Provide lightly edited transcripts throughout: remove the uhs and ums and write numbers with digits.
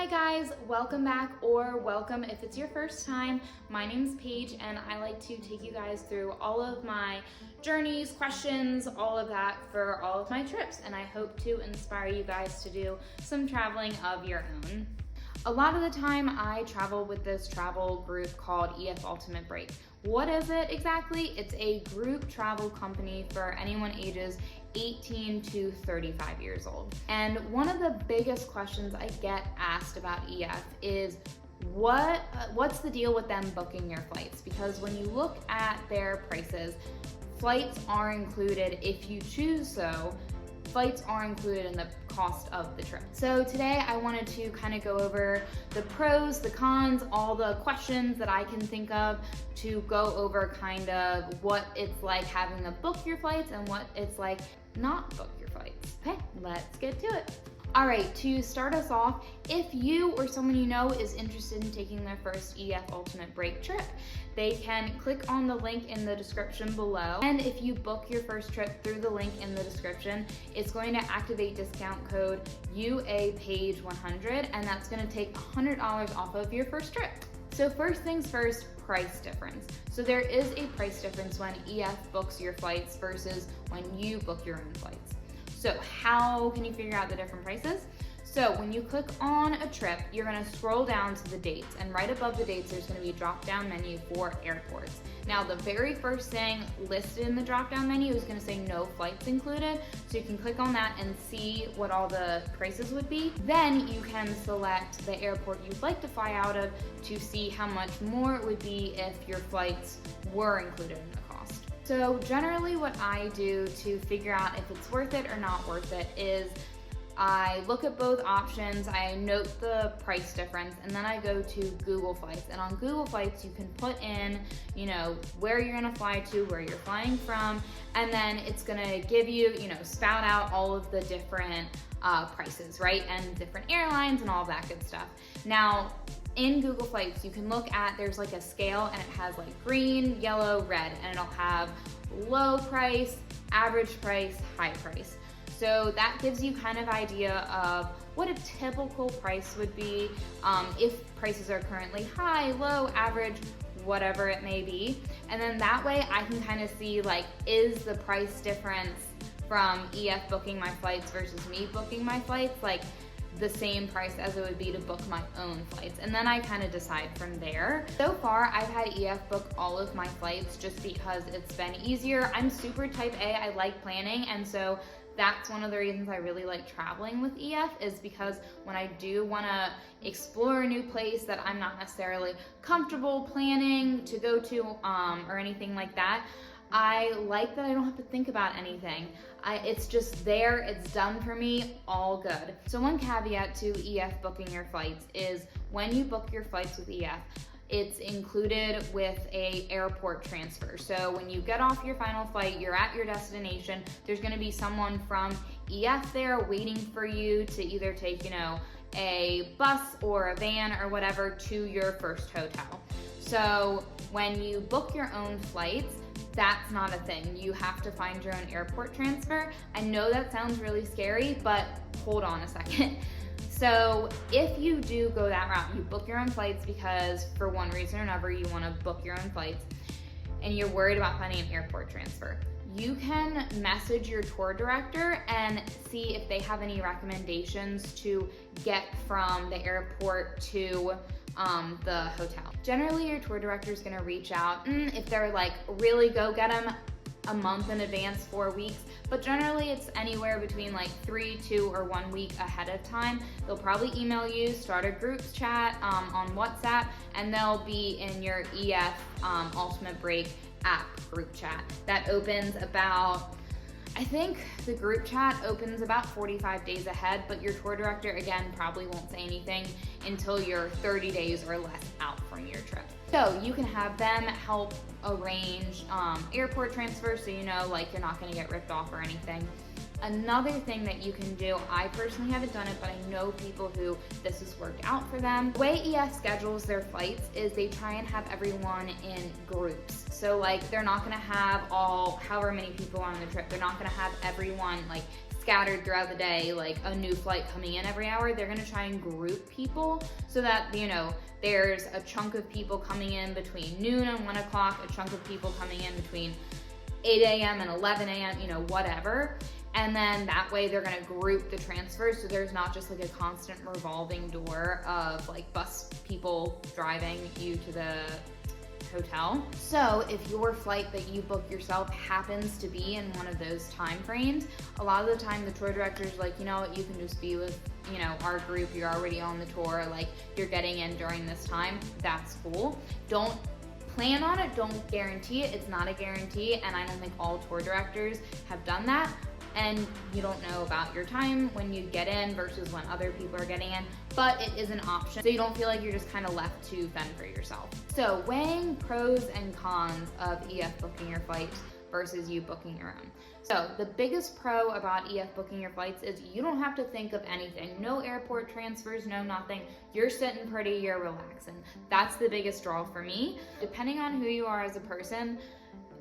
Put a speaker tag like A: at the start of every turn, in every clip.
A: Hi guys, welcome back, or welcome if it's your first time. My name's Paige and I like to take you guys through all of my journeys, questions, all of that for all of my trips, and I hope to inspire you guys to do some traveling of your own. A lot of the time I travel with this travel group called EF Ultimate Break. What is it exactly? It's a group travel company for anyone ages 18 to 35 years old. And one of the biggest questions I get asked about EF is what's the deal with them booking your flights? Because when you look at their prices, flights are included if you choose so. Flights are included in the cost of the trip. So today I wanted to kind of go over the pros, the cons, all the questions that I can think of to go over kind of what it's like having to book your flights and what it's like not book your flights. Okay, let's get to it. All right, to start us off, if you or someone you know is interested in taking their first EF Ultimate Break trip, they can click on the link in the description below. And if you book your first trip through the link in the description, it's going to activate discount code UAPAGE100, and that's gonna take $100 off of your first trip. So first things first, price difference. So there is a price difference when EF books your flights versus when you book your own flights. So how can you figure out the different prices? So when you click on a trip, you're gonna scroll down to the dates, and right above the dates, there's gonna be a drop-down menu for airports. Now, the very first thing listed in the drop-down menu is gonna say no flights included, so you can click on that and see what all the prices would be. Then you can select the airport you'd like to fly out of to see how much more it would be if your flights were included in the cost. So generally what I do to figure out if it's worth it or not worth it is I look at both options, I note the price difference, and then I go to Google Flights. And on Google Flights, you can put in, where you're gonna fly to, where you're flying from, and then it's gonna give you, spout out all of the different prices, right? And different airlines and all of that good stuff. Now, in Google Flights, you can look at, there's like a scale and it has like green, yellow, red, and it'll have low price, average price, high price. So that gives you kind of idea of what a typical price would be if prices are currently high, low, average, whatever it may be. And then that way I can kind of see is the price difference from EF booking my flights versus me booking my flights the same price as it would be to book my own flights, and then I kind of decide from there. So far, I've had EF book all of my flights just because it's been easier. I'm super type A, I like planning, and so that's one of the reasons I really like traveling with EF, is because when I do want to explore a new place that I'm not necessarily comfortable planning to go to or anything like that, I like that I don't have to think about anything. It's just there, it's done for me, all good. So one caveat to EF booking your flights is when you book your flights with EF, it's included with a airport transfer. So when you get off your final flight, you're at your destination, there's gonna be someone from EF there waiting for you to either take, a bus or a van or whatever to your first hotel. So when you book your own flights, that's not a thing. You have to find your own airport transfer. I know that sounds really scary, but hold on a second. So if you do go that route, you book your own flights because for one reason or another, you wanna book your own flights and you're worried about finding an airport transfer, you can message your tour director and see if they have any recommendations to get from the airport to the hotel. Generally, your tour director is gonna reach out if they're really go get them a month in advance, 4 weeks, but generally it's anywhere between 3, 2, or 1 week ahead of time. They'll probably email you, start a group chat on WhatsApp, and they'll be in your EF Ultimate Break app group chat. That opens about, I think the group chat opens about 45 days ahead, but your tour director, again, probably won't say anything until you're 30 days or less out from your trip. So you can have them help arrange airport transfers so you're not gonna get ripped off or anything. Another thing that you can do, I personally haven't done it, but I know people who this has worked out for them. The way EF schedules their flights is they try and have everyone in groups. So they're not gonna have however many people on the trip, they're not gonna have everyone scattered throughout the day, like a new flight coming in every hour. They're gonna try and group people so that, you know, there's a chunk of people coming in between noon and 1 o'clock, a chunk of people coming in between 8 a.m. and 11 a.m., you know, whatever. And then that way they're gonna group the transfers so there's not just like a constant revolving door of like bus people driving you to the hotel. So if your flight that you book yourself happens to be in one of those time frames, a lot of the time the tour director's like, you know what, you can just be with, you know, our group, you're already on the tour, like you're getting in during this time, that's cool. Don't plan on it, don't guarantee it, it's not a guarantee, and I don't think all tour directors have done that. And you don't know about your time when you get in versus when other people are getting in, but it is an option, so you don't feel like you're just kind of left to fend for yourself. So weighing pros and cons of EF booking your flights versus you booking your own. So the biggest pro about EF booking your flights is you don't have to think of anything. No airport transfers, no nothing. You're sitting pretty, you're relaxing. That's the biggest draw for me. Depending on who you are as a person,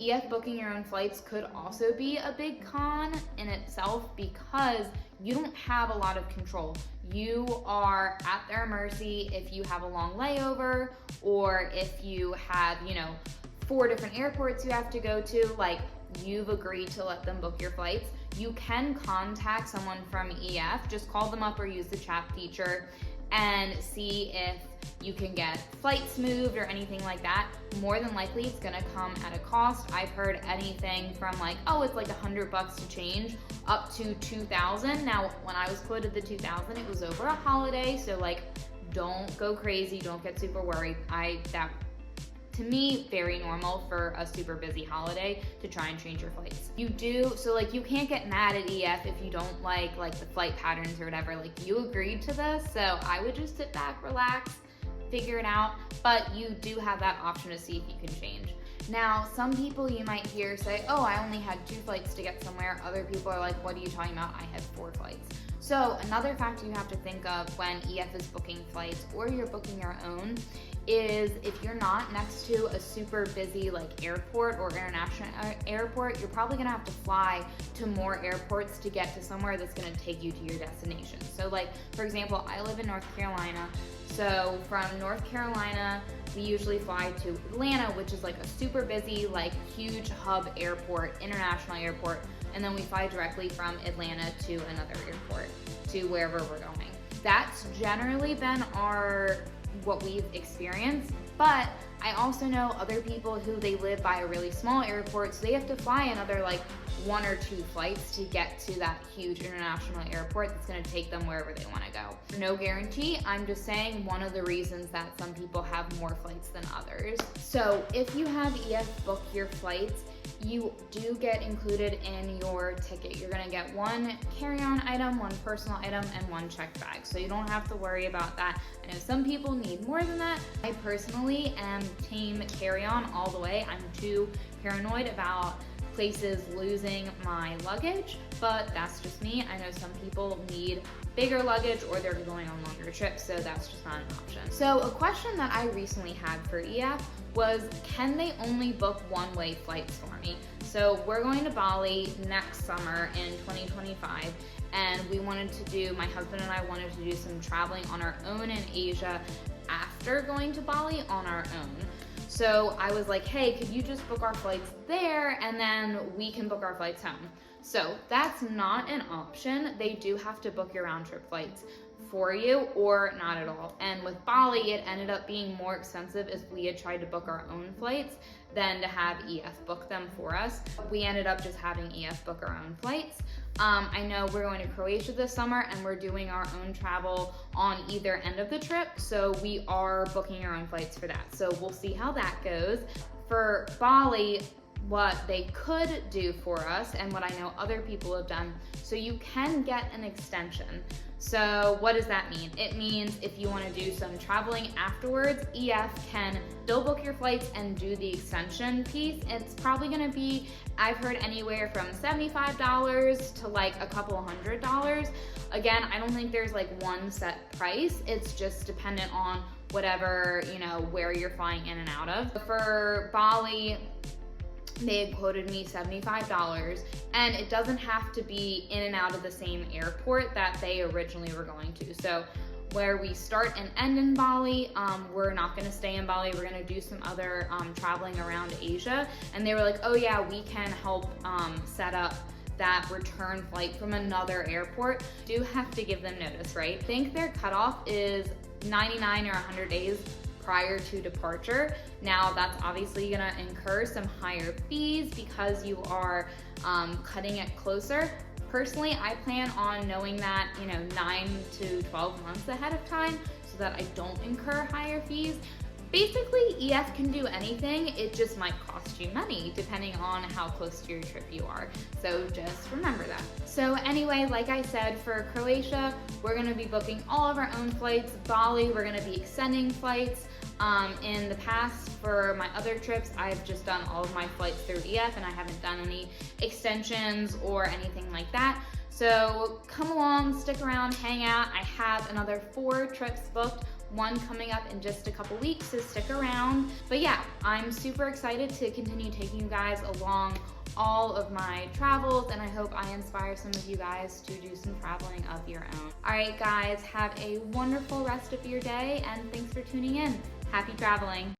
A: EF booking your own flights could also be a big con in itself because you don't have a lot of control. You are at their mercy if you have a long layover or if you have, you know, 4 different airports you have to go to, like you've agreed to let them book your flights. You can contact someone from EF, just call them up or use the chat feature and see if you can get flights moved or anything like that. More than likely it's gonna come at a cost. I've heard anything from like, oh, it's like $100 to change up to $2,000. Now, when I was quoted the $2,000, it was over a holiday, so like, don't go crazy, don't get super worried. That to me, very normal for a super busy holiday to try and change your flights. So like you can't get mad at EF if you don't like the flight patterns or whatever, like you agreed to this, so I would just sit back, relax, figure it out, but you do have that option to see if you can change. Now, some people you might hear say, oh, I only had 2 flights to get somewhere. Other people are like, what are you talking about? I had 4 flights. So another factor you have to think of when EF is booking flights or you're booking your own is if you're not next to a super busy like airport or international airport, you're probably gonna have to fly to more airports to get to somewhere that's gonna take you to your destination. So like, for example, I live in North Carolina. So from North Carolina, we usually fly to Atlanta, which is like a super busy, like huge hub airport, international airport. And then we fly directly from Atlanta to another airport, to wherever we're going. That's generally been what we've experienced, but I also know other people who they live by a really small airport, so they have to fly another like 1 or 2 flights to get to that huge international airport that's gonna take them wherever they wanna go. No guarantee, I'm just saying one of the reasons that some people have more flights than others. So if you have EF book your flights, you do get included in your ticket. You're gonna get 1 carry-on item, 1 personal item, and 1 checked bag. So you don't have to worry about that. I know some people need more than that. I personally am team carry-on all the way. I'm too paranoid about places losing my luggage, but that's just me. I know some people need bigger luggage or they're going on longer trips, so that's just not an option. So a question that I recently had for EF was, can they only book one-way flights for me? So we're going to Bali next summer in 2025, and my husband and I wanted to do some traveling on our own in Asia after going to Bali on our own. So I was like, hey, could you just book our flights there and then we can book our flights home? So that's not an option. They do have to book your round trip flights for you or not at all. And with Bali, it ended up being more expensive if we had tried to book our own flights than to have EF book them for us. We ended up just having EF book our own flights. I know we're going to Croatia this summer and we're doing our own travel on either end of the trip, so we are booking our own flights for that. So we'll see how that goes. For Bali, what they could do for us and what I know other people have done, so you can get an extension. So what does that mean? It means if you want to do some traveling afterwards, EF can still book your flights and do the extension piece. It's probably going to be, I've heard anywhere from $75 to like a couple $100. Again, I don't think there's like one set price. It's just dependent on whatever, where you're flying in and out of. For Bali, They had quoted me $75, and it doesn't have to be in and out of the same airport that they originally were going to. So where we start and end in Bali, we're not gonna stay in Bali, we're gonna do some other traveling around Asia. And they were like, oh yeah, we can help set up that return flight from another airport. Do have to give them notice, right? I think their cutoff is 99 or 100 days prior to departure. Now that's obviously gonna incur some higher fees because you are cutting it closer. Personally, I plan on knowing that, 9 to 12 months ahead of time so that I don't incur higher fees. Basically, EF can do anything, it just might cost you money depending on how close to your trip you are. So just remember that. So anyway, like I said, for Croatia, we're gonna be booking all of our own flights. Bali, we're gonna be extending flights. In the past, for my other trips, I've just done all of my flights through EF and I haven't done any extensions or anything like that. So come along, stick around, hang out. I have another 4 trips booked, one coming up in just a couple weeks, so stick around. But yeah, I'm super excited to continue taking you guys along all of my travels, and I hope I inspire some of you guys to do some traveling of your own. All right, guys, have a wonderful rest of your day, and thanks for tuning in. Happy traveling.